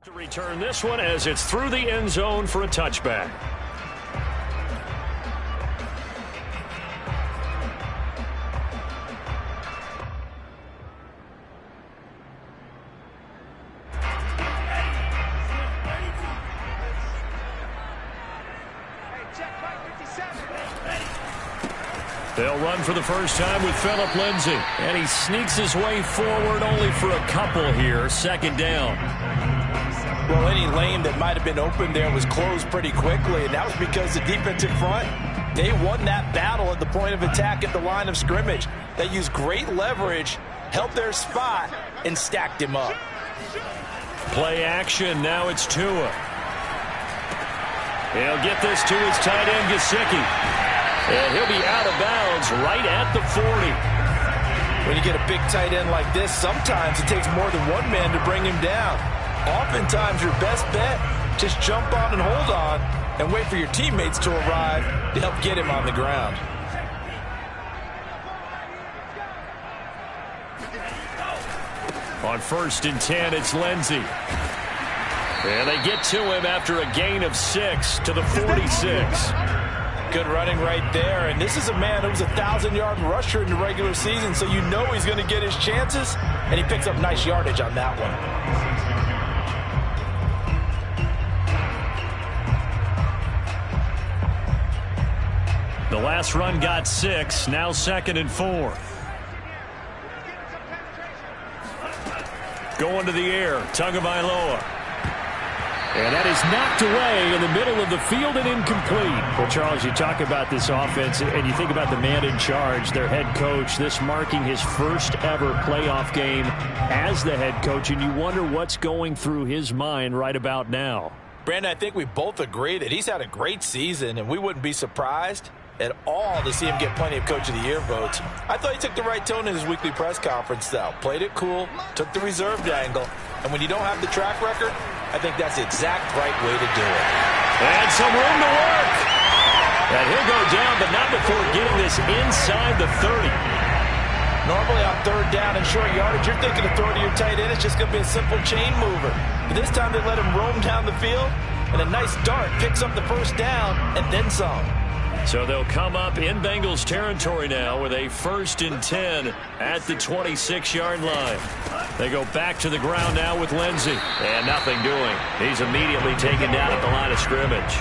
To return this one as it's through the end zone for a touchback. They'll run for the first time with Phillip Lindsay. And he sneaks his way forward only for a couple here. Second down. Well, any lane that might have been open there was closed pretty quickly, and that was because the defensive front, they won that battle at the point of attack at the line of scrimmage. They used great leverage, held their spot, and stacked him up. Play action. Now it's Tua. He'll get this to his tight end, Gesicki. And he'll be out of bounds right at the 40. When you get a big tight end like this, sometimes it takes more than one man to bring him down. Oftentimes, your best bet, just jump on and hold on and wait for your teammates to arrive to help get him on the ground. On 1st and 10, it's Lindsay. And they get to him after a gain of 6 to the 46. Good running right there. And this is a man who was a 1,000-yard rusher in the regular season, so you know he's going to get his chances, and he picks up nice yardage on that one. The last run got 6, now 2nd and 4. Going to the air, Tagovailoa. And that is knocked away in the middle of the field and incomplete. Well, Charles, you talk about this offense, and you think about the man in charge, their head coach, this marking his first ever playoff game as the head coach, and you wonder what's going through his mind right about now. Brandon, I think we both agree that he's had a great season, and we wouldn't be surprised at all to see him get plenty of Coach of the Year votes. I thought he took the right tone in his weekly press conference, though. Played it cool, took the reserved angle, and when you don't have the track record, I think that's the exact right way to do it. And some room to work. And he'll go down, but not before getting this inside the 30. Normally on 3rd down and short yardage, you're thinking of throw to your tight end. It's just going to be a simple chain mover. But this time they let him roam down the field, and a nice dart picks up the first down and then some. So they'll come up in Bengals territory now with a 1st and 10 at the 26-yard line. They go back to the ground now with Lindsay. And nothing doing. He's immediately taken down at the line of scrimmage.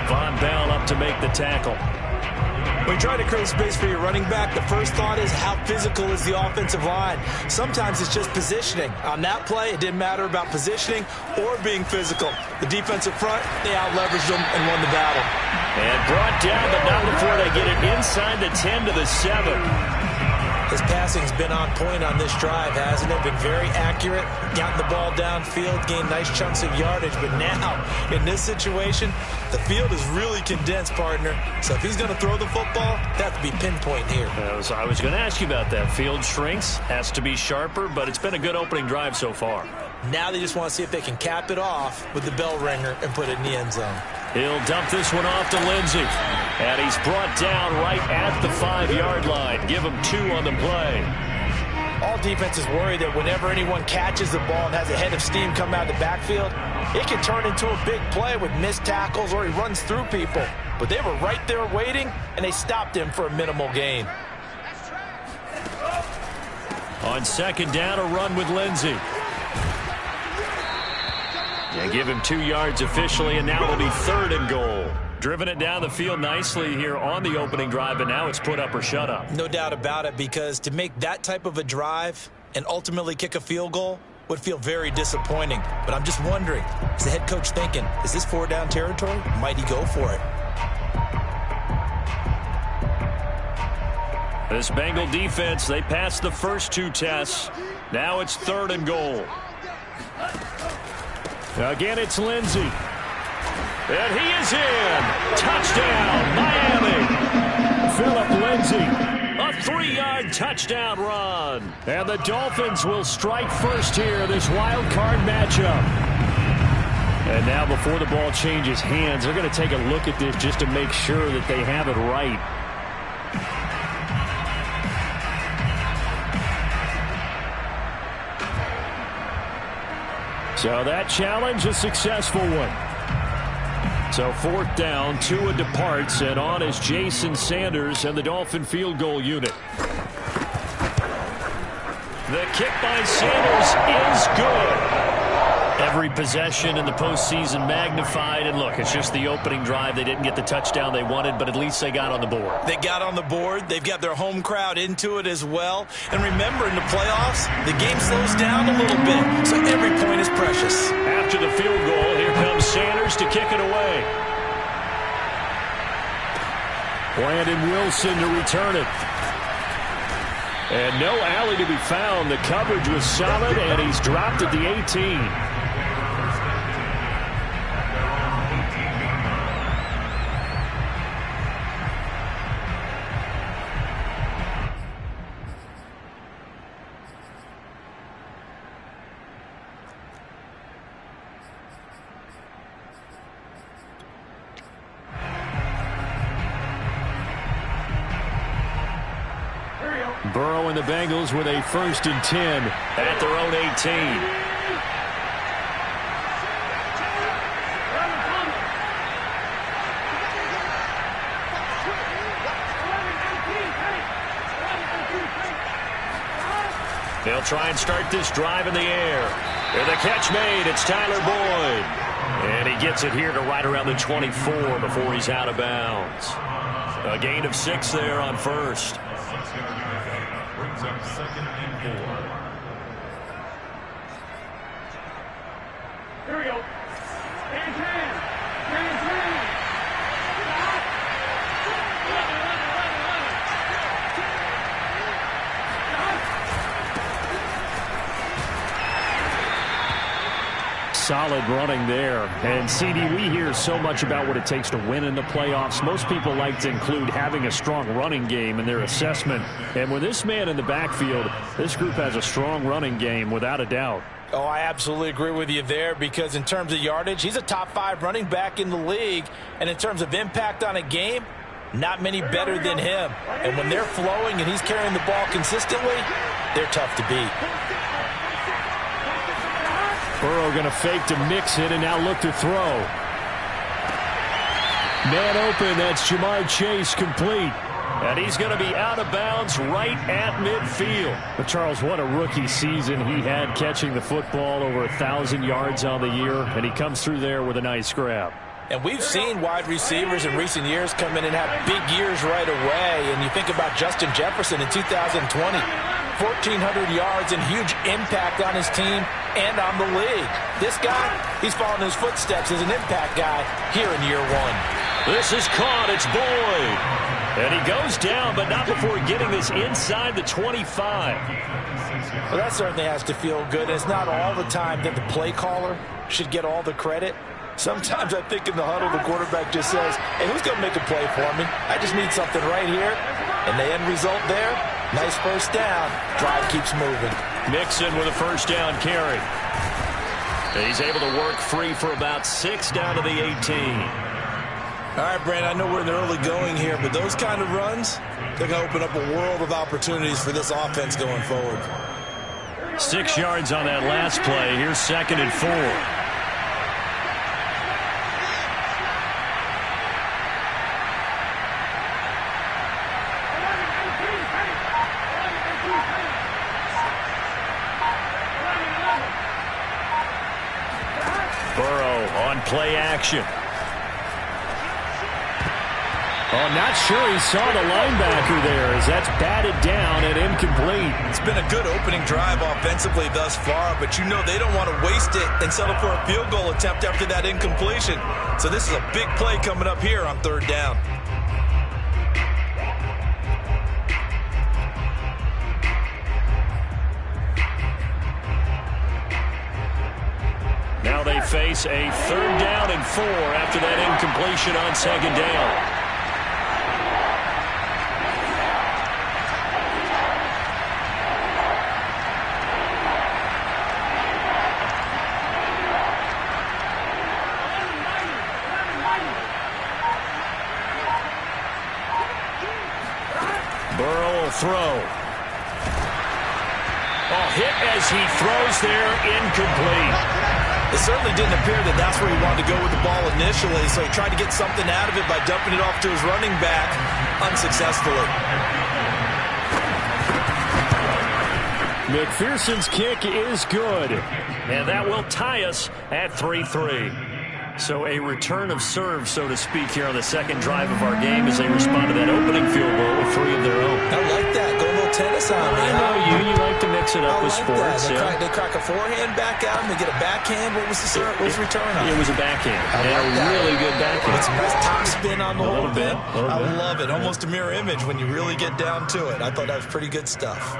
Von Bell up to make the tackle. When you try to create space for your running back, the first thought is how physical is the offensive line. Sometimes it's just positioning. On that play, it didn't matter about positioning or being physical. The defensive front, they out-leveraged them and won the battle. And brought down, but not before they get it inside the 10 to the 7. His passing's been on point on this drive, hasn't it? Been very accurate, gotten the ball downfield, gained nice chunks of yardage. But now, in this situation, the field is really condensed, partner. So if he's going to throw the football, that has to be pinpoint here. I was going to ask you about that. Field shrinks, has to be sharper, but it's been a good opening drive so far. Now they just want to see if they can cap it off with the bell ringer and put it in the end zone. He'll dump this one off to Lindsay. And he's brought down right at the 5-yard line. Give him 2 on the play. All defenses worry that whenever anyone catches the ball and has a head of steam come out of the backfield, it can turn into a big play with missed tackles or he runs through people. But they were right there waiting, and they stopped him for a minimal gain. On 2nd down, a run with Lindsay. And give him 2 yards officially, and now it'll be 3rd and goal. Driven it down the field nicely here on the opening drive, and now it's put up or shut up. No doubt about it, because to make that type of a drive and ultimately kick a field goal would feel very disappointing. But I'm just wondering, is the head coach thinking, is this 4-down territory? Might he go for it? This Bengal defense, they passed the first 2 tests. Now it's 3rd and goal. Again, it's Lindsay. And he is in. Touchdown, Miami. Phillip Lindsay, a 3-yard touchdown run. And the Dolphins will strike first here, this wild card matchup. And now before the ball changes hands, they're going to take a look at this just to make sure that they have it right. So that challenge, a successful one. So 4th down, Tua departs, and on is Jason Sanders and the Dolphin field goal unit. The kick by Sanders is good. Every possession in the postseason magnified, and look, it's just the opening drive. They didn't get the touchdown they wanted, but at least they got on the board. They got on the board. They've got their home crowd into it as well. And remember, in the playoffs, the game slows down a little bit, so every point is precious. After the field goal, here comes Sanders to kick it away. Brandon Wilson to return it. And no alley to be found. The coverage was solid, and he's dropped at the 18. Burrow and the Bengals with a 1st and 10 at their own 18. They'll try and start this drive in the air. And the catch made. It's Tyler Boyd. And he gets it here to right around the 24 before he's out of bounds. A gain of 6 there on 1st. Brings up 2nd and 4. Here we go. Stand 10. Stand 10. Solid running there. And, CD, we hear so much about what it takes to win in the playoffs. Most people like to include having a strong running game in their assessment. And with this man in the backfield, this group has a strong running game without a doubt. Oh, I absolutely agree with you there, because in terms of yardage, he's a top 5 running back in the league. And in terms of impact on a game, not many better than him. And when they're flowing and he's carrying the ball consistently, they're tough to beat. Burrow going to fake to mix it and now look to throw. Man open, that's Jamar Chase complete. And he's going to be out of bounds right at midfield. But Charles, what a rookie season he had, catching the football over 1,000 yards on the year. And he comes through there with a nice grab. And we've seen wide receivers in recent years come in and have big years right away. And you think about Justin Jefferson in 2020. 1,400 yards and huge impact on his team and on the league. This guy, he's following his footsteps as an impact guy here in year 1. This is caught. It's Boyd. And he goes down, but not before getting this inside the 25. Well, that certainly has to feel good. It's not all the time that the play caller should get all the credit. Sometimes I think in the huddle, the quarterback just says, hey, who's going to make a play for me? I just need something right here. And the end result there, nice 1st down. Drive keeps moving. Mixon with a 1st down carry. And he's able to work free for about 6 down to the 18. All right, Brandon, I know we're in the early going here, but those kind of runs, they're going to open up a world of opportunities for this offense going forward. 6 yards on that last play. Here's 2nd and 4. Play action. Oh, not sure he saw the linebacker there as that's batted down and incomplete. It's been a good opening drive offensively thus far, but you know they don't want to waste it and settle for a field goal attempt after that incompletion. So this is a big play coming up here on 3rd down. Now they face a 3rd down and 4 after that incompletion on 2nd down. Burrow will throw. Oh, hit as he throws there, incomplete. It certainly didn't appear that that's where he wanted to go with the ball initially, so he tried to get something out of it by dumping it off to his running back unsuccessfully. McPherson's kick is good, and that will tie us at 3-3. So a return of serve, so to speak, here on the second drive of our game as they respond to that opening field goal with 3 of their own. I like that. Go a little tennis on me. I know you like to mix it up with sports. They crack a forehand back out and they get a backhand. What was the return on? It was a backhand. And a really good backhand. With some nice top spin on the whole bit. I bit. love it. Almost a mirror image when you really get down to it. I thought that was pretty good stuff.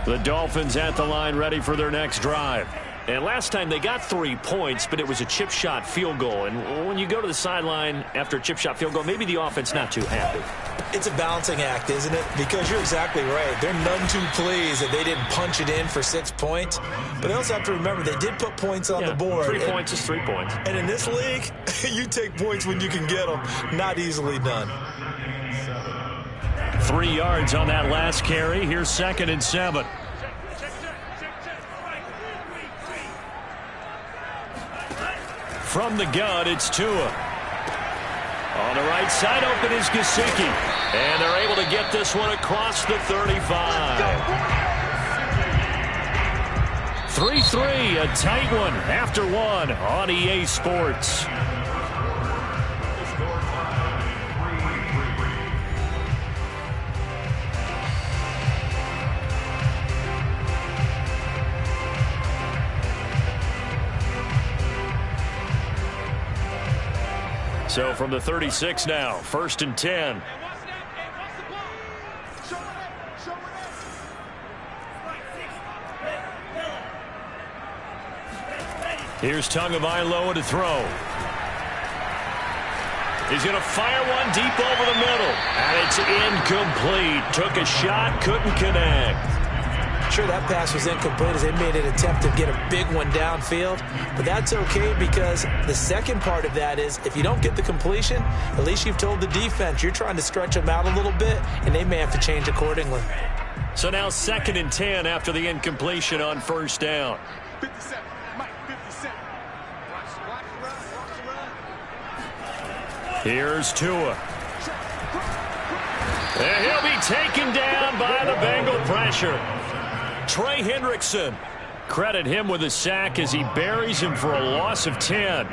The Dolphins at the line ready for their next drive. And last time they got 3 points, but it was a chip shot field goal. And when you go to the sideline after a chip shot field goal, maybe the offense not too happy. It's a balancing act, isn't it? Because you're exactly right. They're none too pleased that they didn't punch it in for 6 points. But they also have to remember they did put points on the board. 3 points is 3 points. And in this league, you take points when you can get them. Not easily done. 3 yards on that last carry. Here's 2nd and 7. From the gun, it's Tua. On the right side, open is Gesicki. And they're able to get this one across the 35. 3-3, a tight one after one on EA Sports. So from the 36 now, 1st and 10. Here's Tagovailoa to throw. He's going to fire one deep over the middle. And it's incomplete. Took a shot, couldn't connect. Sure, that pass was incomplete as they made an attempt to get a big one downfield. But that's okay because the second part of that is if you don't get the completion, at least you've told the defense you're trying to stretch them out a little bit, and they may have to change accordingly. So now 2nd and 10 after the incompletion on 1st down. 57. Mike, 57. Watch the run. Here's Tua. And he'll be taken down by the Bengal pressure. Trey Hendrickson. Credit him with a sack as he buries him for a loss of 10.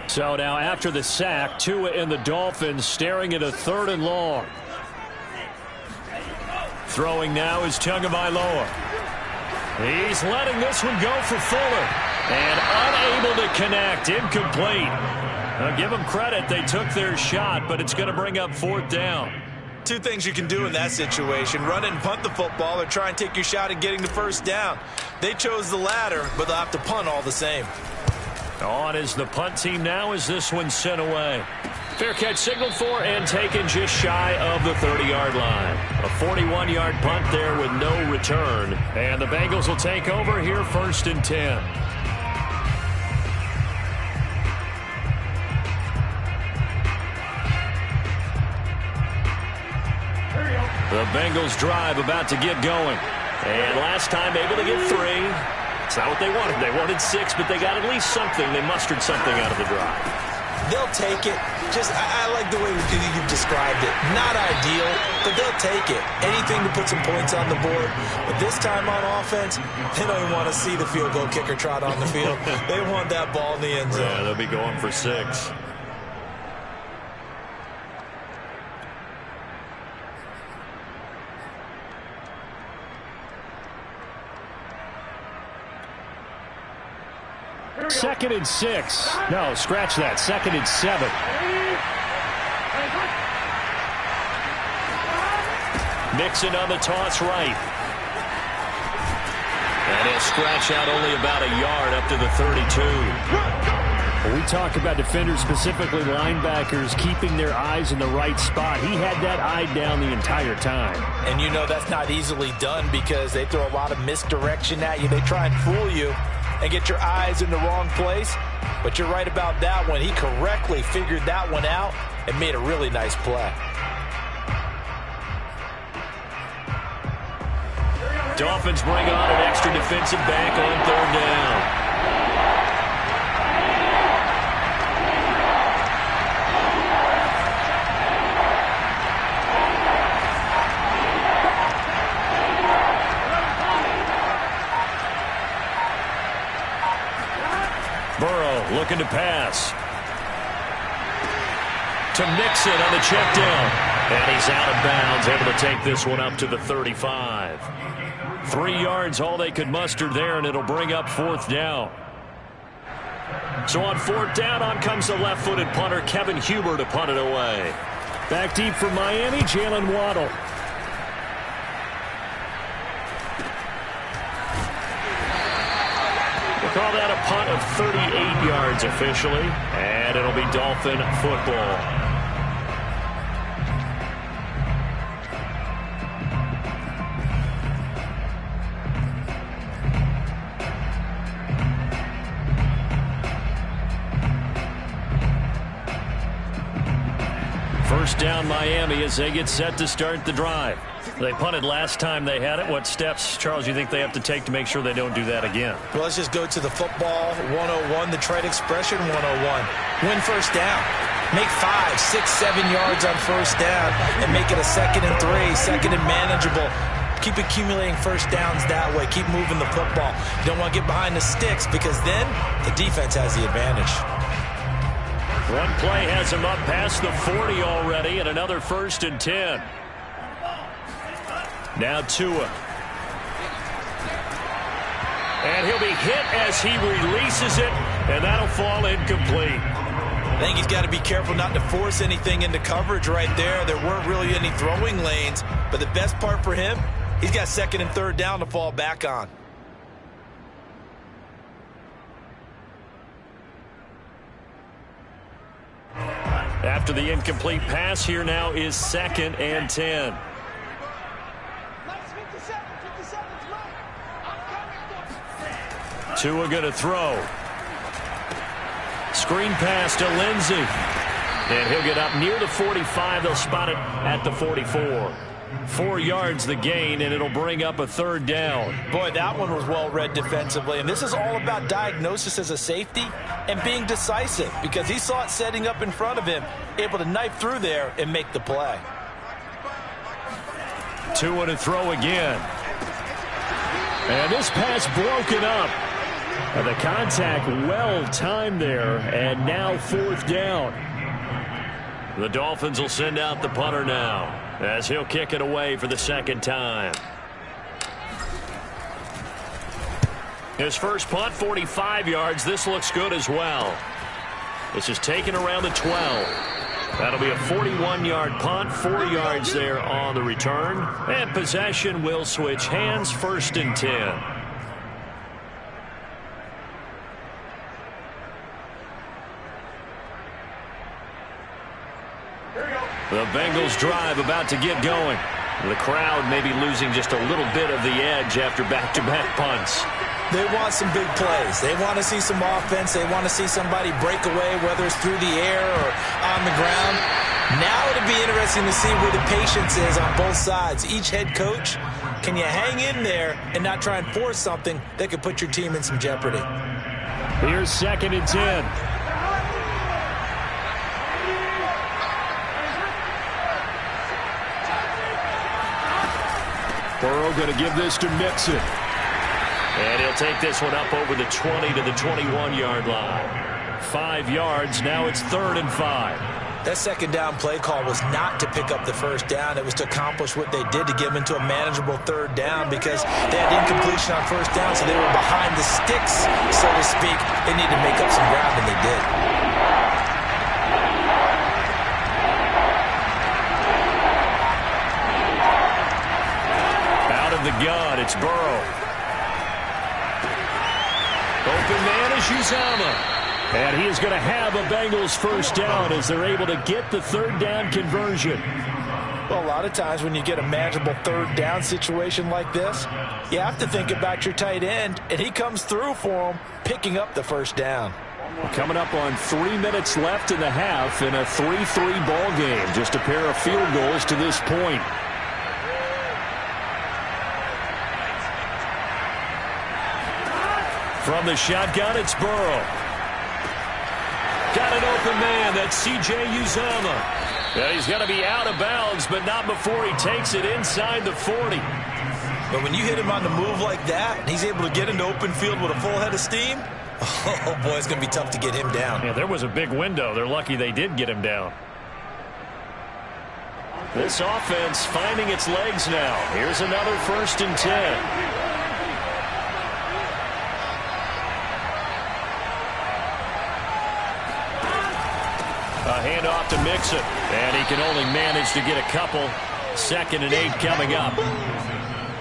So now after the sack, Tua and the Dolphins staring at a 3rd and long. Throwing now is Tagovailoa. He's letting this one go for Fuller. And unable to connect. Incomplete. Now give them credit. They took their shot, but it's going to bring up 4th down. 2 things you can do in that situation. Run and punt the football or try and take your shot at getting the 1st down. They chose the latter, but they'll have to punt all the same. On is the punt team now as this one's sent away. Fair catch signaled for and taken just shy of the 30-yard line. A 41-yard punt there with no return. And the Bengals will take over here 1st and 10. The Bengals drive about to get going. And last time able to get 3. It's not what they wanted. They wanted 6, but they got at least something. They mustered something out of the drive. They'll take it. I like the way you've described it. Not ideal, but they'll take it. Anything to put some points on the board. But this time on offense, they don't even want to see the field goal kicker trot on the field. They want that ball in the end zone. Yeah, they'll be going for 6. Second and 6. No, scratch that. 2nd and 7. Mixon on the toss right. And he'll scratch out only about a yard up to the 32. When we talk about defenders, specifically linebackers, keeping their eyes in the right spot. He had that eye down the entire time. And you know that's not easily done because they throw a lot of misdirection at you. They try and fool you. and get your eyes in the wrong place. But you're right about that one. He correctly figured that one out and made a really nice play. Dolphins bring on an extra defensive back on third down. Burrow looking to pass. To Mixon on the check down. And he's out of bounds, able to take this one up to the 35. 3 yards, all they could muster there, and it'll bring up fourth down. So on fourth down, on comes the left-footed punter, Kevin Huber, to punt it away. Back deep for Miami, Jalen Waddle. We'll call that a punt of 38 yards officially, and it'll be Dolphin football. First down Miami as they get set to start the drive. They punted last time they had it. What steps, Charles, you think they have to take to make sure they don't do that again? Well, let's just go to the football 101, the trade expression 101. Win first down. Make 5, 6, 7 yards on first down and make it a 2nd and 3, second and manageable. Keep accumulating first downs that way. Keep moving the football. You don't want to get behind the sticks because then the defense has the advantage. One play has him up past the 40 already, and another 1st and 10. Now Tua. And he'll be hit as he releases it, and that'll fall incomplete. I think he's got to be careful not to force anything into coverage right there. There weren't really any throwing lanes, but the best part for him, he's got 2nd and 3rd down to fall back on. After the incomplete pass, here now is 2nd and 10. Tua going to throw. Screen pass to Lindsey. And he'll get up near the 45. They'll spot it at the 44. 4 yards the gain, and it'll bring up a 3rd down. Boy, that one was well read defensively. And this is all about diagnosis as a safety and being decisive because he saw it setting up in front of him, able to knife through there and make the play. Tua to throw again. And this pass broken up. And the contact well timed there, and now 4th down. The Dolphins will send out the punter now as he'll kick it away for the 2nd time. His first punt, 45 yards. This looks good as well. This is taken around the 12. That'll be a 41-yard punt, 4 yards there on the return. And possession will switch hands, 1st and 10. The Bengals drive about to get going. The crowd maybe losing just a little bit of the edge after back-to-back punts. They want some big plays. They want to see some offense. They want to see somebody break away, whether it's through the air or on the ground. Now it'll be interesting to see where the patience is on both sides. Each head coach, can you hang in there and not try and force something that could put your team in some jeopardy? Here's 2nd and 10. Burrow going to give this to Mixon. And he'll take this one up over the 20 to the 21-yard line. 5 yards. Now it's 3rd and 5. That 2nd down play call was not to pick up the first down. It was to accomplish what they did to get them into a manageable 3rd down because they had incompletion on first down, so they were behind the sticks, so to speak. They needed to make up some ground, and they did. The gun, it's Burrow. Open man is Uzomah. And he is going to have a Bengals first down as they're able to get the 3rd down conversion. Well, a lot of times when you get a manageable third down situation like this, you have to think about your tight end, and he comes through for him, picking up the first down. Coming up on 3 minutes left in the half in a 3-3 ball game. Just a pair of field goals to this point. From the shotgun, it's Burrow. Got an open man. That's C.J. Uzomah. Yeah, he's got to be out of bounds, but not before he takes it inside the 40. But when you hit him on the move like that, and he's able to get into open field with a full head of steam, oh, boy, it's going to be tough to get him down. Yeah, there was a big window. They're lucky they did get him down. This offense finding its legs now. Here's another 1st and 10. A handoff to Mixon, and he can only manage to get a couple. 2nd and 8 coming up.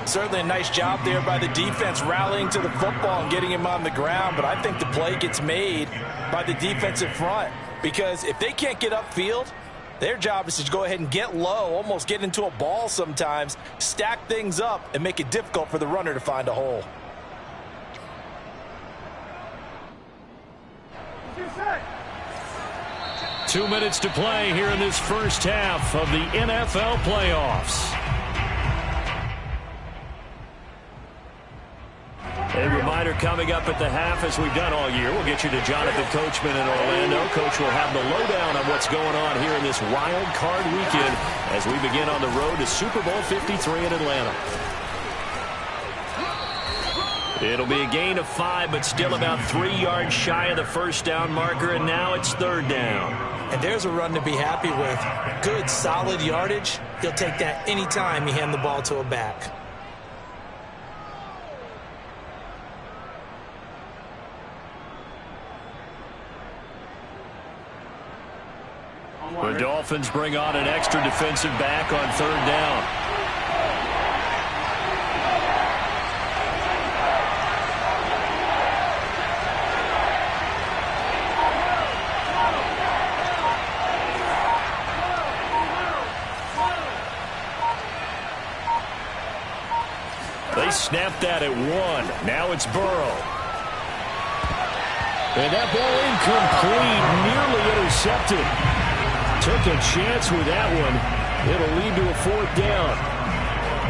Certainly a nice job there by the defense rallying to the football and getting him on the ground, but I think the play gets made by the defensive front because if they can't get upfield, their job is to go ahead and get low, almost get into a ball sometimes, stack things up, and make it difficult for the runner to find a hole. Set. 2 minutes to play here in this first half of the NFL playoffs. A reminder coming up at the half, as we've done all year. We'll get you to Jonathan Coachman in Orlando. Coach will have the lowdown on what's going on here in this wild card weekend as we begin on the road to Super Bowl 53 in Atlanta. It'll be a gain of 5, but still about 3 yards shy of the first down marker, and now it's 3rd down. And there's a run to be happy with. Good, solid yardage. He'll take that anytime you hand the ball to a back. The Dolphins bring on an extra defensive back on 3rd down. They snapped that at 1. Now it's Burrow. And that ball incomplete, nearly intercepted. Took a chance with that one. It'll lead to a 4th down.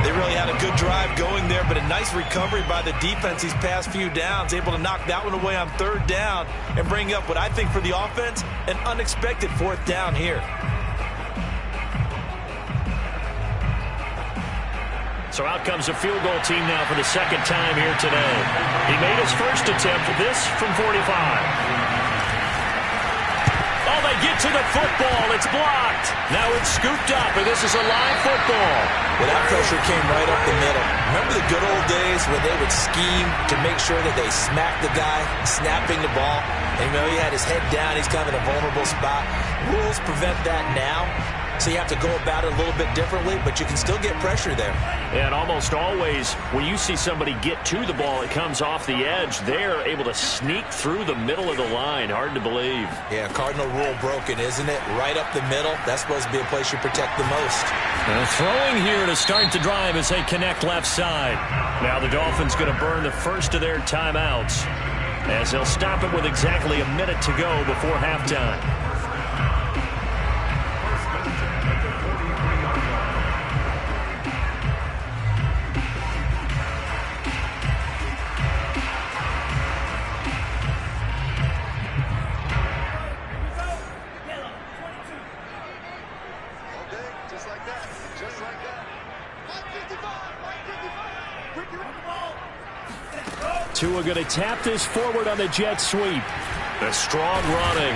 They really had a good drive going there, but a nice recovery by the defense these past few downs. Able to knock that one away on 3rd down and bring up what I think for the offense, an unexpected 4th down here. So out comes a field goal team now for the 2nd time here today. He made his first attempt, this from 45. Oh, they get to the football. It's blocked. Now it's scooped up, and this is a live football. Well, that pressure came right up the middle. Remember the good old days when they would scheme to make sure that they smacked the guy snapping the ball? And, you know, he had his head down. He's kind of in a vulnerable spot. Rules prevent that now. So you have to go about it a little bit differently, but you can still get pressure there. And almost always, when you see somebody get to the ball, it comes off the edge. They're able to sneak through the middle of the line. Hard to believe. Yeah, cardinal rule broken, isn't it? Right up the middle. That's supposed to be a place you protect the most. Throwing here to start the drive as they connect left side. Now the Dolphins going to burn the first of their timeouts as they'll stop it with exactly a minute to go before halftime. Tua going to tap this forward on the jet sweep. The strong running.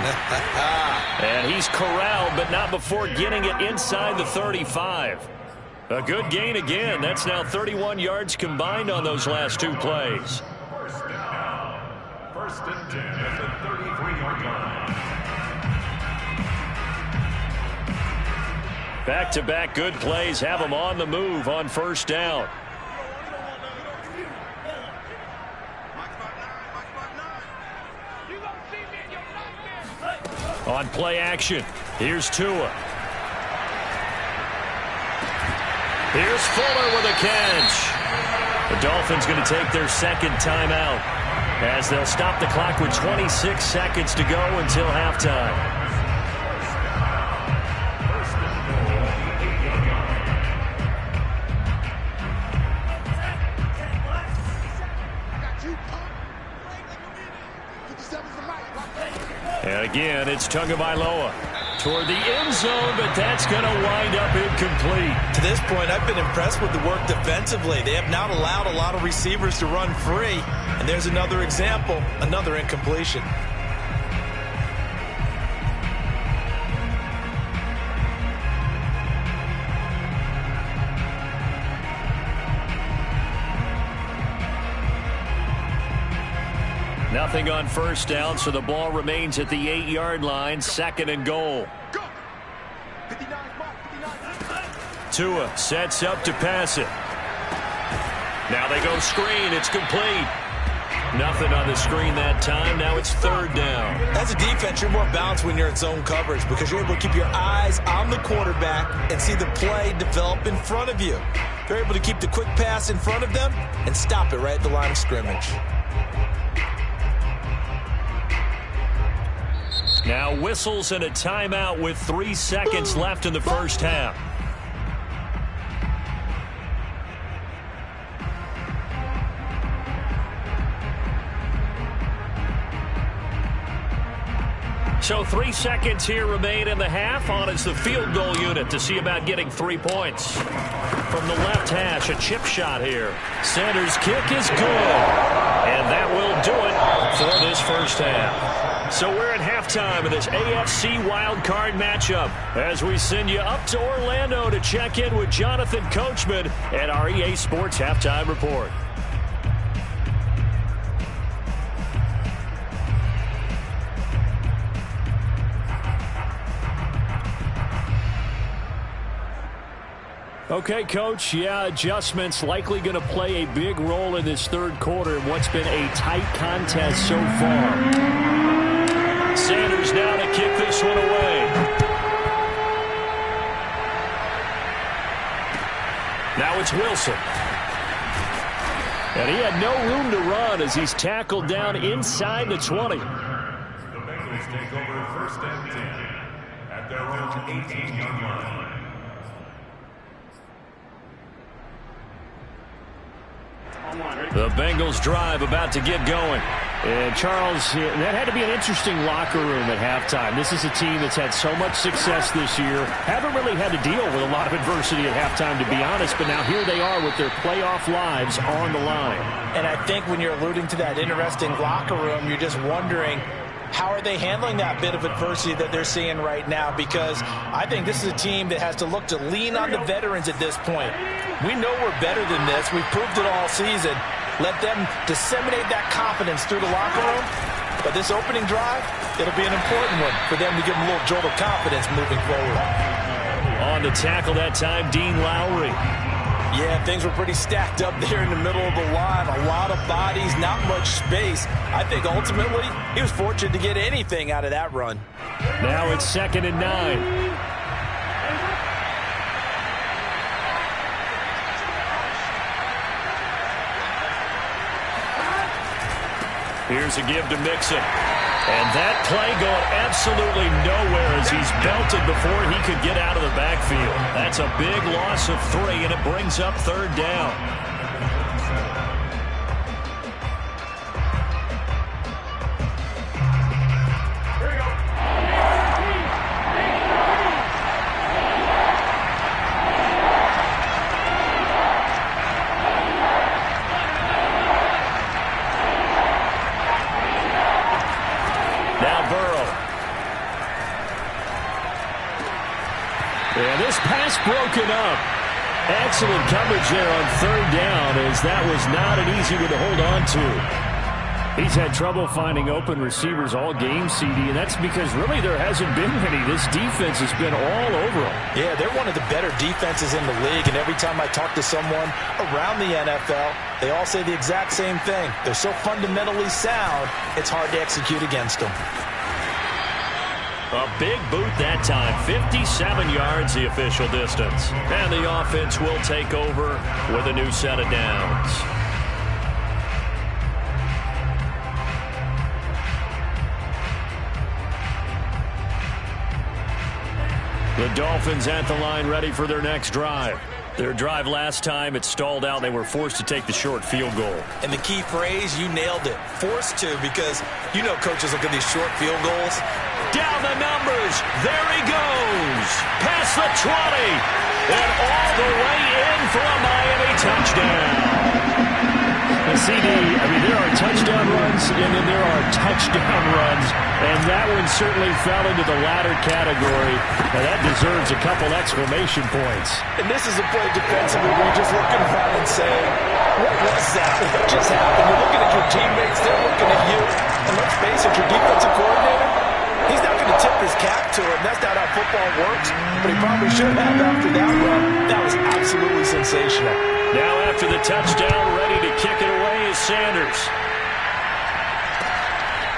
And he's corralled, but not before getting it inside the 35. A good gain again. That's now 31 yards combined on those last 2 plays. First down. 1st and 10 at the 33-yard line. Back-to-back good plays have them on the move on 1st down. On play action, here's Tua. Here's Fuller with a catch. The Dolphins going to take their second timeout as they'll stop the clock with 26 seconds to go until halftime. And again, it's Tagovailoa toward the end zone, but that's going to wind up incomplete. To this point, I've been impressed with the work defensively. They have not allowed a lot of receivers to run free. And there's another example, another incompletion. Nothing on first down, so the ball remains at the 8-yard line, second and goal. Tua sets up to pass it. Now they go screen. It's complete. Nothing on the screen that time. Now it's third down. As a defense, you're more balanced when you're in zone coverage because you're able to keep your eyes on the quarterback and see the play develop in front of you. They're able to keep the quick pass in front of them and stop it right at the line of scrimmage. Now whistles and a timeout with 3 seconds left in the first half. So 3 seconds here remain in the half. On is the field goal unit to see about getting 3 points. From the left hash, a chip shot here. Sanders' kick is good. And that will do it for this first half. So we're at halftime of this AFC wildcard matchup as we send you up to Orlando to check in with Jonathan Coachman at our EA Sports Halftime Report. Okay, Coach, adjustments likely going to play a big role in this third quarter in what's been a tight contest so far. Sanders now to kick this one away. Now it's Wilson. And he had no room to run as he's tackled down inside the 20. The Bengals take over first and 10 at their own 18-yard line. The Bengals drive about to get going. And Charles, that had to be an interesting locker room at halftime. This is a team that's had so much success this year. Haven't really had to deal with a lot of adversity at halftime, to be honest. But now here they are with their playoff lives on the line. And I think when you're alluding to that interesting locker room, you're just wondering, how are they handling that bit of adversity that they're seeing right now? Because I think this is a team that has to look to lean on the veterans at this point. We know we're better than this. We've proved it all season. Let them disseminate that confidence through the locker room. But this opening drive, it'll be an important one for them to give them a little jolt of confidence moving forward. On the tackle that time, Dean Lowry. Yeah, things were pretty stacked up there in the middle of the line. A lot of bodies, not much space. I think ultimately he was fortunate to get anything out of that run. Now it's 2nd and 9. Here's a give to Mixon. And that play going absolutely nowhere as he's belted before he could get out of the backfield. That's a big loss of 3, and it brings up third down. Broken up. Excellent coverage there on third down as that was not an easy one to hold on to. He's had trouble finding open receivers all game, CD, and that's because really there hasn't been many. This defense has been all over them. Yeah, they're one of the better defenses in the league, and every time I talk to someone around the NFL, they all say the exact same thing. They're so fundamentally sound, it's hard to execute against them. A big boot that time. 57 yards the official distance. And the offense will take over with a new set of downs. The Dolphins at the line ready for their next drive. Their drive last time, it stalled out. They were forced to take the short field goal. And the key phrase, you nailed it. Forced to, because you know coaches look at these short field goals. Down the numbers. There he goes. Past the 20. And all the way in for a Miami touchdown. The CD, I mean, there are touchdown runs, and then there are touchdown runs. And that one certainly fell into the latter category. Now, that deserves a couple exclamation points. And this is a play defensively where you're just looking around and saying, what was that? What just happened? You're looking at your teammates, they're looking at you. And let's face it, your defensive coordinator, he's not going to tip his cap to him. That's not how football works. But he probably should have after that run. That was absolutely sensational. Now after the touchdown, ready to kick it away is Sanders.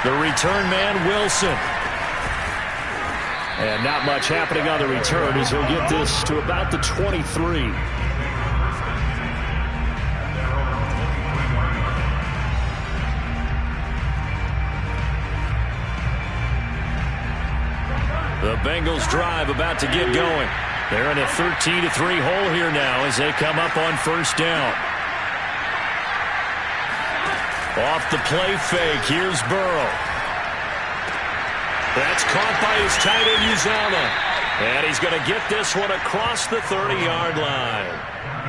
The return man, Wilson. And not much happening on the return as he'll get this to about the 23. The Bengals drive about to get going. They're in a 13-3 hole here now as they come up on first down. Off the play fake, here's Burrow. That's caught by his tight end, Uzama. And he's going to get this one across the 30-yard line.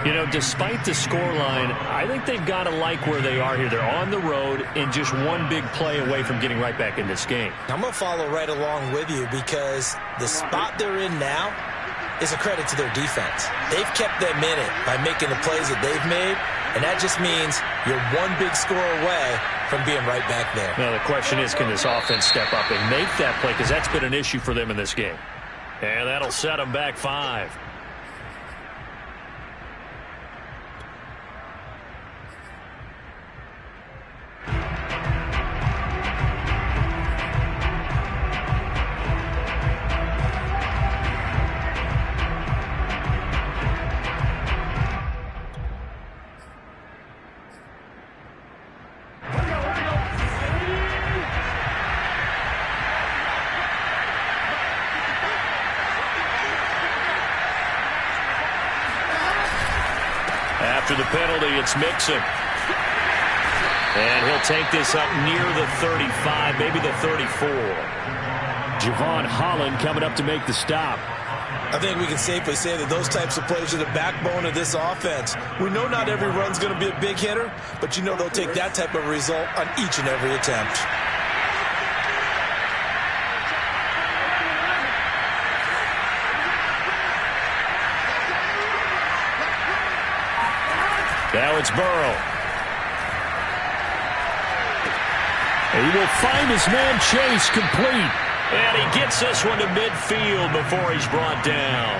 You know, despite the scoreline, I think they've got to like where they are here. They're on the road and just one big play away from getting right back in this game. I'm going to follow right along with you because the spot they're in now is a credit to their defense. They've kept them in it by making the plays that they've made, and that just means you're one big score away from being right back there. Now the question is, can this offense step up and make that play? Because that's been an issue for them in this game. And that'll set them back 5. After the penalty, it's Mixon. And he'll take this up near the 35, maybe the 34. Javon Holland coming up to make the stop. I think we can safely say that those types of plays are the backbone of this offense. We know not every run's going to be a big hitter, but you know they'll take that type of result on each and every attempt. Now it's Burrow. And he will find his man Chase complete. And he gets this one to midfield before he's brought down.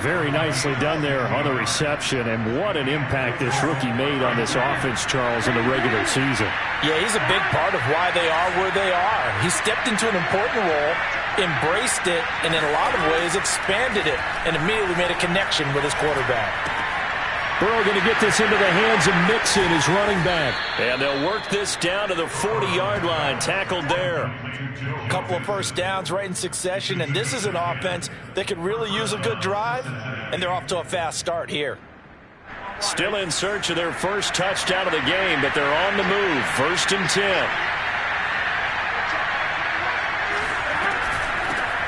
Very nicely done there on the reception. And what an impact this rookie made on this offense, Charles, in the regular season. Yeah, he's a big part of why they are where they are. He stepped into an important role, embraced it, and in a lot of ways expanded it, and immediately made a connection with his quarterback. Burrow going to get this into the hands of Mixon, his running back. And they'll work this down to the 40-yard line, tackled there. A couple of first downs right in succession, and this is an offense that could really use a good drive, and they're off to a fast start here. Still in search of their first touchdown of the game, but they're on the move. 1st and 10.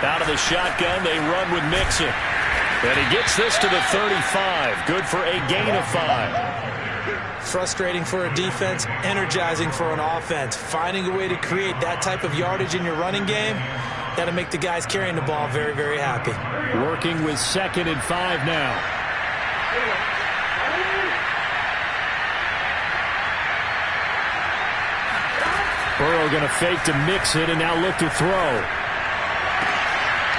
Out of the shotgun, they run with Mixon. And he gets this to the 35. Good for a gain of 5. Frustrating for a defense, energizing for an offense. Finding a way to create that type of yardage in your running game, that'll make the guys carrying the ball very, very happy. Working with 2nd and 5 now. Burrow going to fake to Mixon and now look to throw.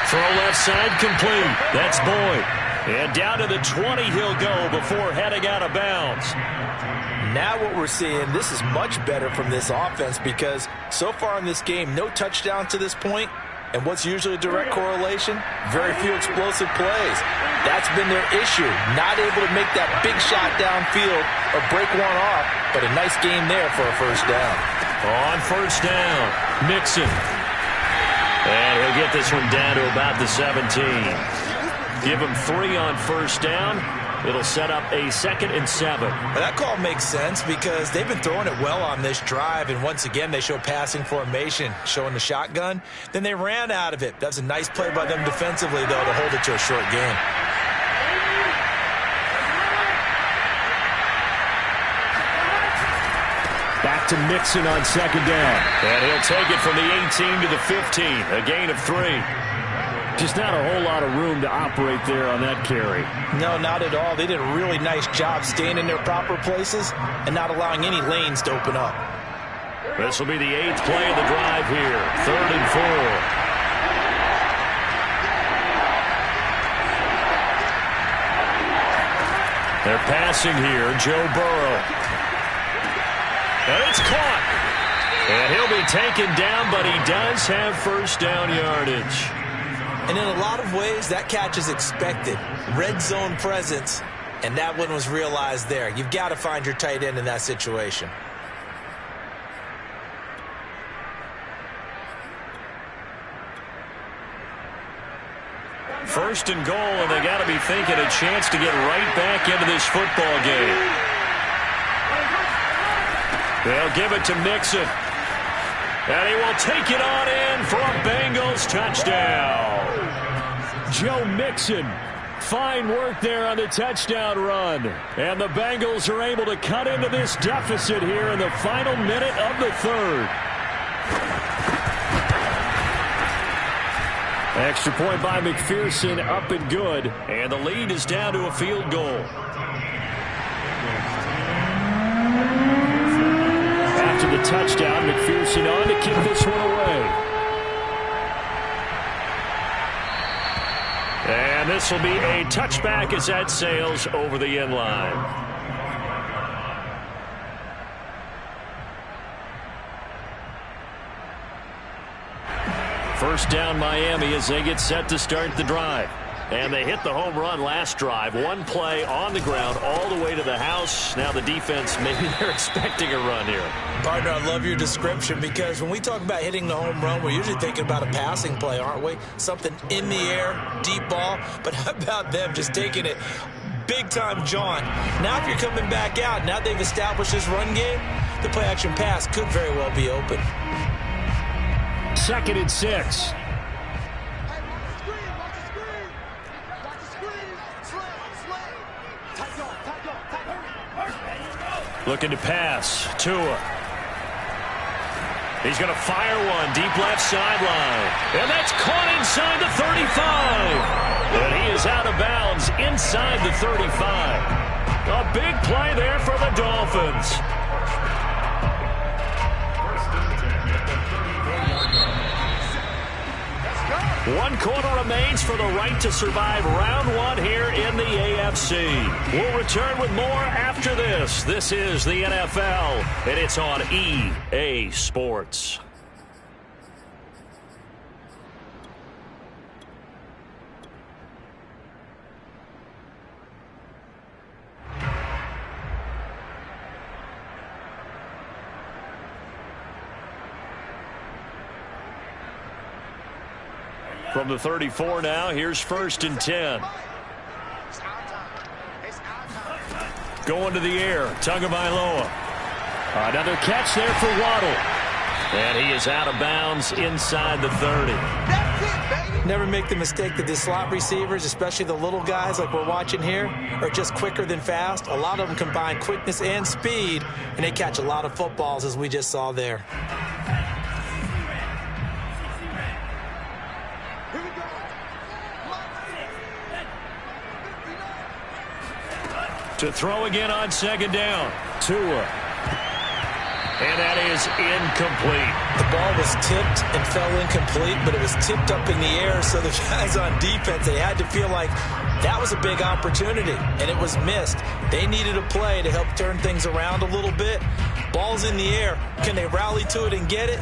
Throw left side complete. That's Boyd. And down to the 20 he'll go before heading out of bounds. Now what we're seeing, this is much better from this offense because so far in this game, no touchdown to this point, And what's usually a direct correlation? Very few explosive plays. That's been their issue. Not able to make that big shot downfield or break one off, but a nice game there for a first down. On first down, Mixon. And he'll get this one down to about the 17. Give him 3 on first down. It'll set up a 2nd and 7. Well, that call makes sense because they've been throwing it well on this drive, and once again they show passing formation, showing the shotgun. Then they ran out of it. That's a nice play by them defensively, though, to hold it to a short game. Back to Mixon on 2nd down. And he'll take it from the 18 to the 15. A gain of 3. Just not a whole lot of room to operate there on that carry. No, not at all. They did a really nice job staying in their proper places and not allowing any lanes to open up. This will be the 8th play of the drive here. 3rd and 4. They're passing here. Joe Burrow. And it's caught. And he'll be taken down, but he does have first down yardage. And in a lot of ways, that catch is expected. Red zone presence, and that one was realized there. You've got to find your tight end in that situation. First and goal, and they got to be thinking a chance to get right back into this football game. They'll give it to Mixon. And he will take it on in for a Bengals touchdown. Joe Mixon. Fine work there on the touchdown run. And the Bengals are able to cut into this deficit here in the final minute of the 3rd. Extra point by McPherson, up and good. And the lead is down to a field goal. After the touchdown, McPherson on to kick this one away. And this will be a touchback as that sails over the end line. First down Miami as they get set to start the drive. And they hit the home run last drive. One play on the ground all the way to the house. Now the defense, maybe they're expecting a run here. Partner, I love your description because when we talk about hitting the home run, we're usually thinking about a passing play, aren't we? Something in the air, deep ball. But how about them just taking it big-time jaunt? Now if you're coming back out, now they've established this run game, the play-action pass could very well be open. 2nd and 6. Looking to pass. Tua. He's going to fire one deep left sideline. And that's caught inside the 35. And he is out of bounds inside the 35. A big play there for the Dolphins. One quarter remains for the right to survive round 1 here in the AFC. We'll return with more after this. This is the NFL, and it's on EA Sports. From the 34 now, here's 1st and 10. Going to the air, Tagovailoa. Another catch there for Waddle. And he is out of bounds inside the 30. Never make the mistake that the slot receivers, especially the little guys like we're watching here, are just quicker than fast. A lot of them combine quickness and speed, and they catch a lot of footballs, as we just saw there. To throw again on 2nd down. Tua. And that is incomplete. The ball was tipped and fell incomplete, but it was tipped up in the air, so the guys on defense, they had to feel like that was a big opportunity, and it was missed. They needed a play to help turn things around a little bit. Ball's in the air. Can they rally to it and get it?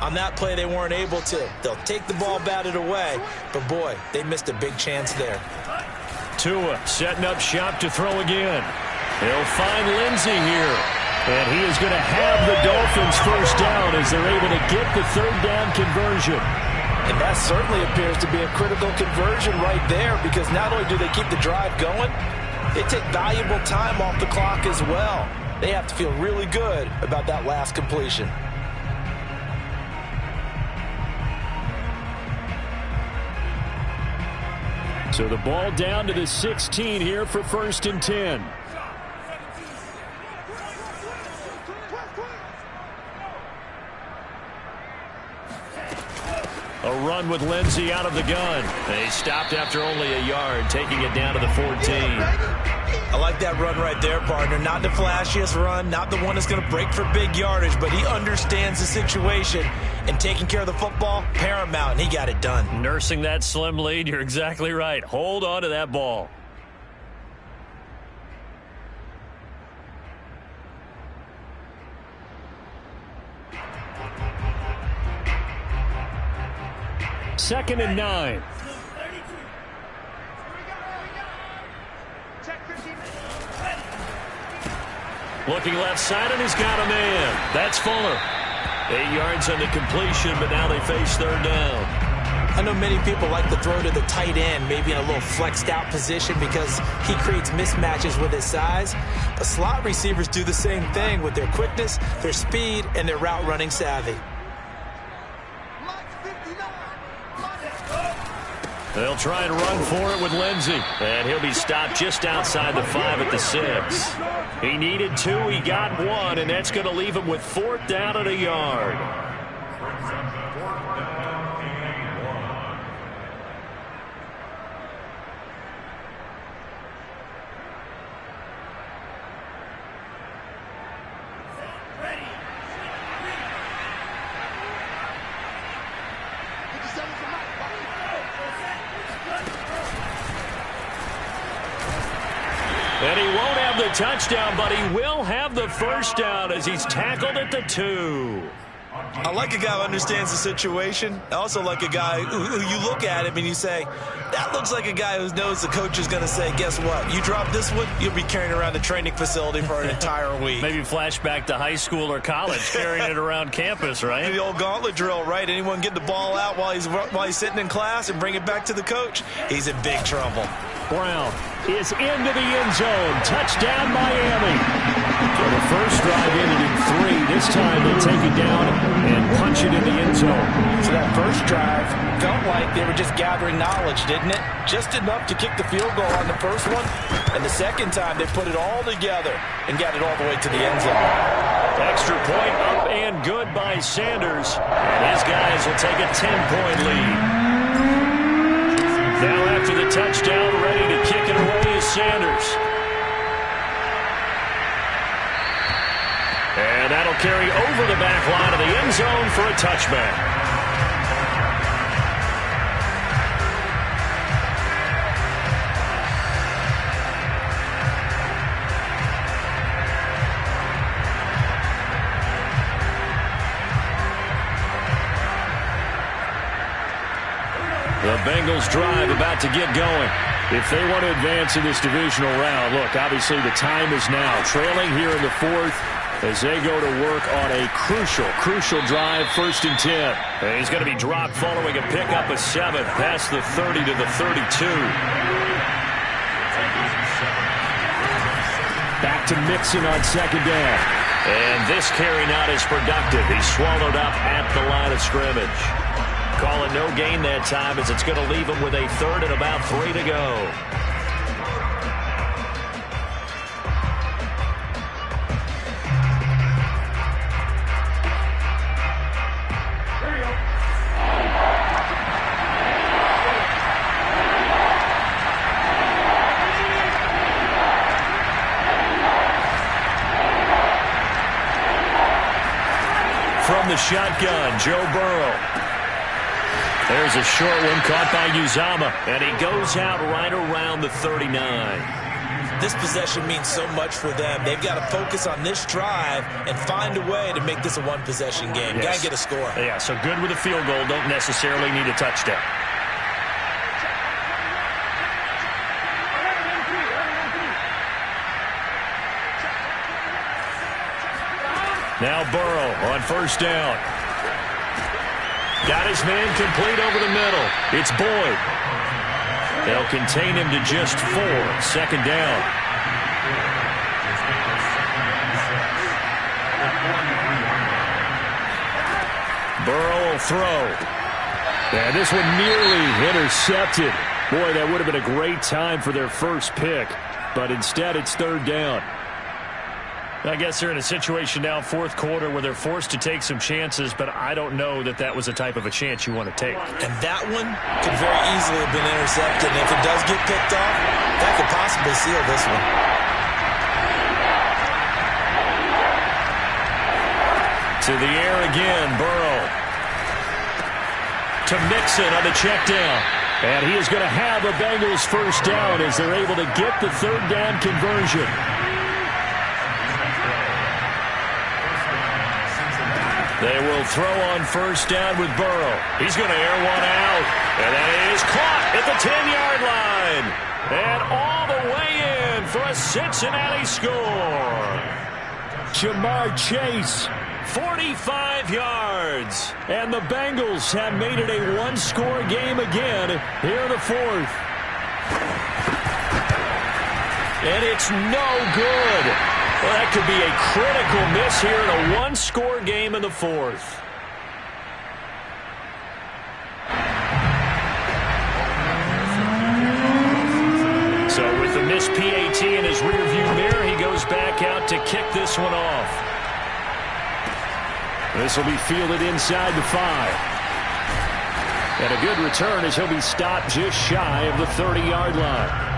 On that play, they weren't able to. They'll take the ball batted away, but boy, they missed a big chance there. Tua setting up shop to throw again. He'll find Lindsey here. And he is going to have the Dolphins first down as they're able to get the third down conversion. And that certainly appears to be a critical conversion right there, because not only do they keep the drive going, they take valuable time off the clock as well. They have to feel really good about that last completion. So the ball down to the 16 here for 1st and 10. A run with Lindsey out of the gun. They stopped after only a yard, taking it down to the 14. I like that run right there, partner. Not the flashiest run, not the one that's going to break for big yardage, but he understands the situation, and taking care of the football, paramount, and he got it done. Nursing that slim lead, you're exactly right. Hold on to that ball. Second and 9. Looking left side, and he's got a man. That's Fuller. 8 yards on the completion, but now they face third down. I know many people like to throw to the tight end, maybe in a little flexed out position because he creates mismatches with his size. But slot receivers do the same thing with their quickness, their speed, and their route running savvy. They'll try and run for it with Lindsey. And he'll be stopped just outside the 5 at the 6. He needed 2, he got 1, and that's going to leave him with 4th down and a yard. And he won't have the touchdown, but he will have the first down as he's tackled at the 2. I like a guy who understands the situation. I also like a guy who you look at him and you say, that looks like a guy who knows the coach is going to say, guess what? You drop this one, you'll be carrying around the training facility for an entire week. Maybe flashback to high school or college, carrying it around campus, right? The old gauntlet drill, right? Anyone get the ball out while he's sitting in class and bring it back to the coach? He's in big trouble. Brown is into the end zone. Touchdown, Miami. So the first drive ended in 3. This time they take it down and punch it in the end zone. So that first drive felt like they were just gathering knowledge, didn't it? Just enough to kick the field goal on the first one. And the second time they put it all together and got it all the way to the end zone. Extra point up and good by Sanders. And his guys will take a 10-point lead. Now after the touchdown, ready to kick it away is Sanders. And that'll carry over the back line of the end zone for a touchback. The Bengals drive about to get going. If they want to advance in this divisional round, look, obviously the time is now. Trailing here in the 4th as they go to work on a crucial drive, 1st and 10. And he's going to be dropped following a pickup of 7 past the 30 to the 32. Back to Mixon on 2nd down. And this carry not as productive. He's swallowed up at the line of scrimmage. Calling no gain that time as it's going to leave him with a 3rd and about 3 to go. From the shotgun, Joe Burrow. There's a short one caught by Uzama, and he goes out right around the 39. this possession means so much for them. They've got to focus on this drive and find a way to make this a one-possession game. Yes. Got to get a score. Yeah, so good with a field goal. Don't necessarily need a touchdown. Now Burrow on first down. Got his man complete over the middle. It's Boyd. They'll contain him to just 4. Second down. Burrow will throw. And this one nearly intercepted. Boy, that would have been a great time for their first pick. But instead, it's third down. I guess they're in a situation now, fourth quarter, where they're forced to take some chances, but I don't know that that was the type of a chance you want to take. And that one could very easily have been intercepted. And if it does get picked off, that could possibly seal this one. To the air again, Burrow. To Mixon on the check down. And he is going to have a Bengals first down as they're able to get the third down conversion. They will throw on first down with Burrow. He's going to air one out. And that is caught at the 10-yard line. And all the way in for a Cincinnati score. Jamar Chase, 45 yards. And the Bengals have made it a one-score game again here in the fourth. And it's no good. Well, that could be a critical miss here in a one-score game in the fourth. So with the missed PAT in his rearview mirror, he goes back out to kick this one off. This will be fielded inside the 5. And a good return as he'll be stopped just shy of the 30-yard line.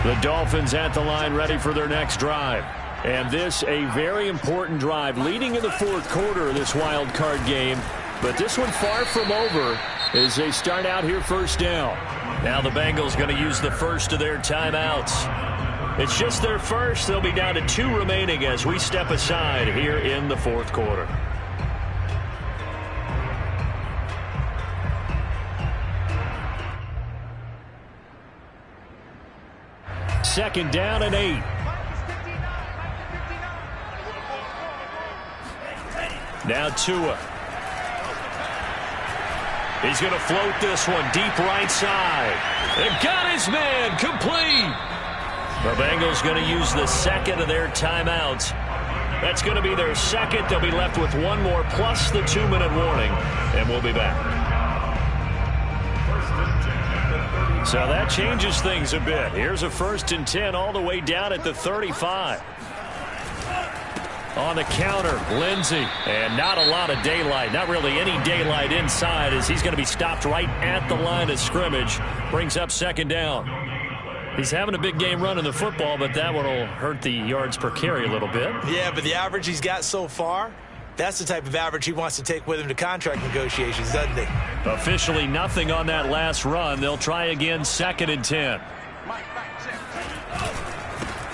The Dolphins at the line ready for their next drive. And this a very important drive leading in the fourth quarter of this wild card game. But this one far from over as they start out here first down. Now the Bengals going to use the first of their timeouts. It's just their first. They'll be down to 2 remaining as we step aside here in the fourth quarter. Second down and 8. Now Tua. He's going to float this one deep right side. And got his man complete. The Bengals going to use the second of their timeouts. That's going to be their second. They'll be left with one more plus the 2-minute warning. And we'll be back. So that changes things a bit. Here's a 1st and 10 all the way down at the 35. On the counter, Lindsey. And not a lot of daylight. Not really any daylight inside as he's going to be stopped right at the line of scrimmage. Brings up second down. He's having a big game running the football, but that one will hurt the yards per carry a little bit. Yeah, but the average he's got so far, that's the type of average he wants to take with him to contract negotiations, doesn't he? Officially nothing on that last run. They'll try again, 2nd and 10.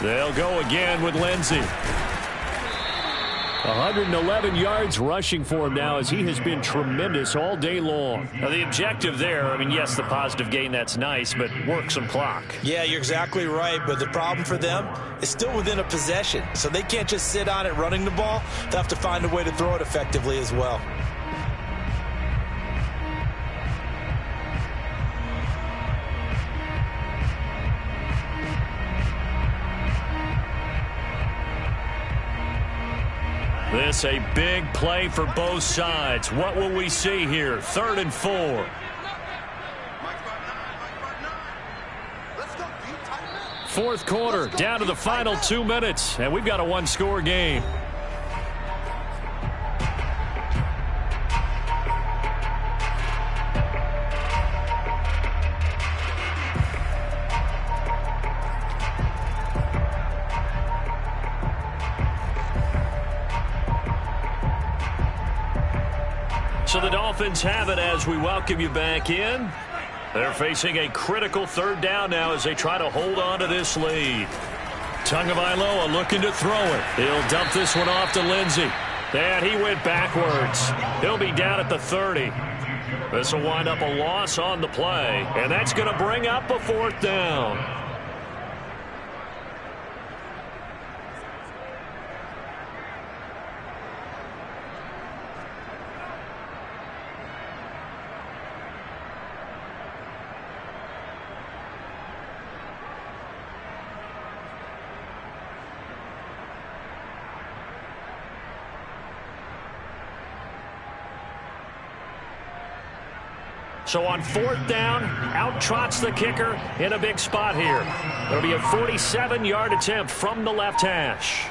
They'll go again with Lindsey. 111 yards rushing for him now as he has been tremendous all day long. Now the objective there, I mean, yes, the positive gain, that's nice, but work some clock. Yeah, you're exactly right, but the problem for them is still within a possession, so they can't just sit on it running the ball. They'll have to find a way to throw it effectively as well. This a big play for both sides. What will we see here? 3rd and 4. Fourth quarter, down to the final 2 minutes, and we've got a one-score game. So the Dolphins have it as we welcome you back in. They're facing a critical third down now as they try to hold on to this lead. Tagovailoa looking to throw it. He'll dump this one off to Lindsey. And he went backwards. He'll be down at the 30. This will wind up a loss on the play, and that's going to bring up a fourth down. So on fourth down, out trots the kicker in a big spot here. It'll be a 47-yard attempt from the left hash.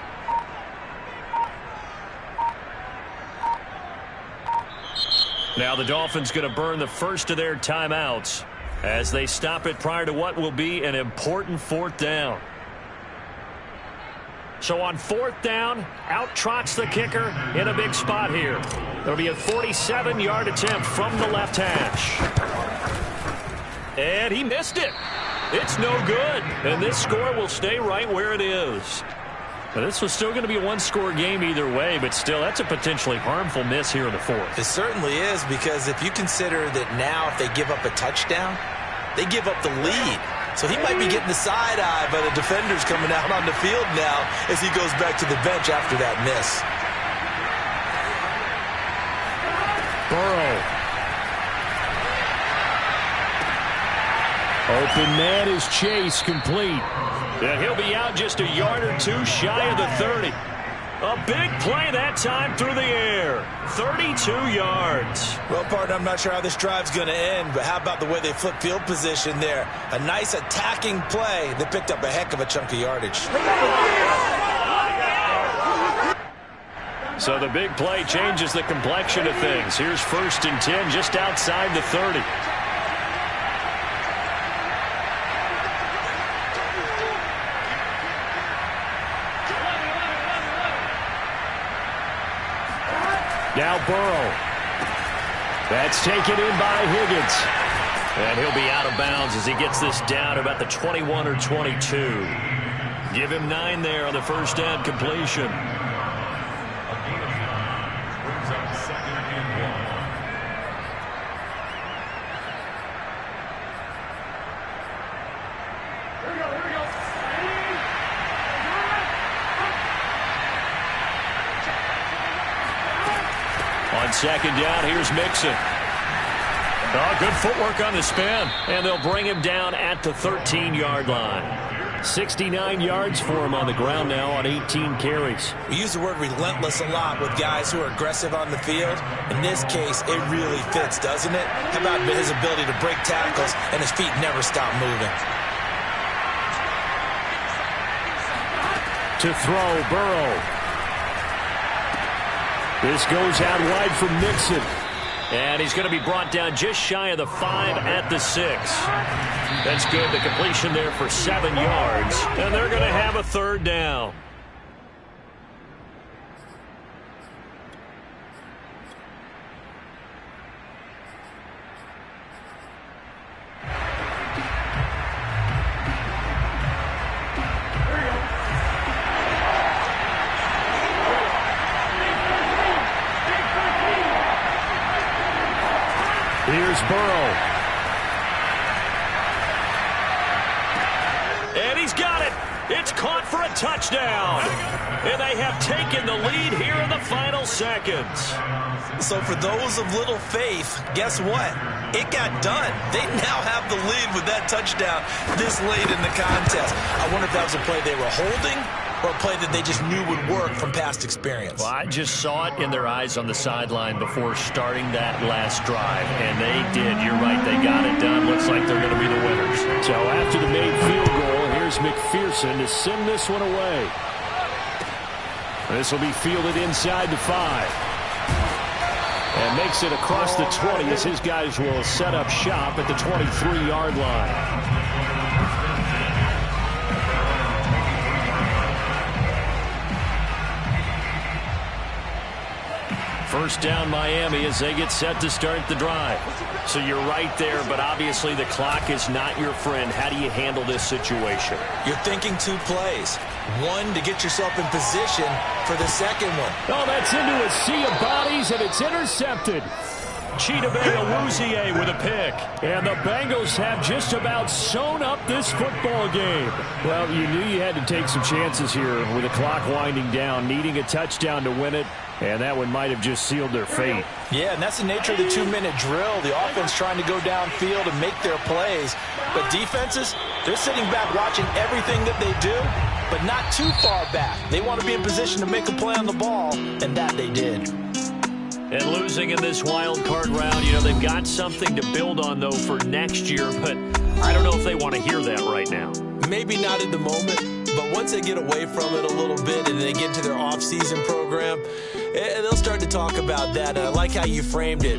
Now the Dolphins going to burn the first of their timeouts as they stop it prior to what will be an important fourth down. So on fourth down, out trots the kicker in a big spot here. It'll be a 47-yard attempt from the left hash. And he missed it. It's no good. And this score will stay right where it is. Now, this was still going to be a one-score game either way, but still, that's a potentially harmful miss here in the fourth. It certainly is, because if you consider that now if they give up a touchdown, they give up the lead. So he might be getting the side eye by the defenders coming out on the field now as he goes back to the bench after that miss. Burrow. Open man is Chase, complete. And he'll be out just a yard or two shy of the 30. A big play that time through the air. 32 yards. Well, partner, I'm not sure how this drive's going to end, but how about the way they flip field position there? A nice attacking play. They picked up a heck of a chunk of yardage. So the big play changes the complexion of things. Here's 1st and 10 just outside the 30. Now Burrow. That's taken in by Higgins. And he'll be out of bounds as he gets this down about the 21 or 22. Give him 9 there on the first down completion. Brings up 2nd and 1. On 2nd down, here's Mixon. Oh, good footwork on the spin. And they'll bring him down at the 13-yard line. 69 yards for him on the ground now on 18 carries. We use the word relentless a lot with guys who are aggressive on the field. In this case, it really fits, doesn't it? How about his ability to break tackles and his feet never stop moving? To throw, Burrow. This goes out wide from Mixon. And he's going to be brought down just shy of the 5 at the 6. That's good. The completion there for 7 yards. And they're going to have a 3rd down. Here's Burrow. And he's got it. It's caught for a touchdown. And they have taken the lead here in the final seconds. So for those of little faith, guess what? It got done. They now have the lead with that touchdown this late in the contest. I wonder if that was a play they were holding or a play that they just knew would work from past experience. Well, I just saw it in their eyes on the sideline before starting that last drive, and they did. You're right, they got it done. Looks like they're going to be the winners. So after the made field goal, here's McPherson to send this one away. This will be fielded inside the 5. And makes it across the 20 as his guys will set up shop at the 23-yard line. First down Miami as they get set to start the drive. So you're right there, but obviously the clock is not your friend. How do you handle this situation? You're thinking 2 plays. One to get yourself in position for the second one. Oh, that's into a sea of bodies, and it's intercepted. Chidobe Awuzie with a pick. And the Bengals have just about sewn up this football game. Well, you knew you had to take some chances here with the clock winding down, needing a touchdown to win it, and that one might have just sealed their fate. Yeah, and that's the nature of the 2-minute drill. The offense trying to go downfield and make their plays. But defenses, they're sitting back watching everything that they do, but not too far back. They want to be in position to make a play on the ball, and that they did. And losing in this wild card round, you know, they've got something to build on, though, for next year. But I don't know if they want to hear that right now. Maybe not in the moment, but once they get away from it a little bit and they get to their off-season program, they'll start to talk about that. And I like how you framed it.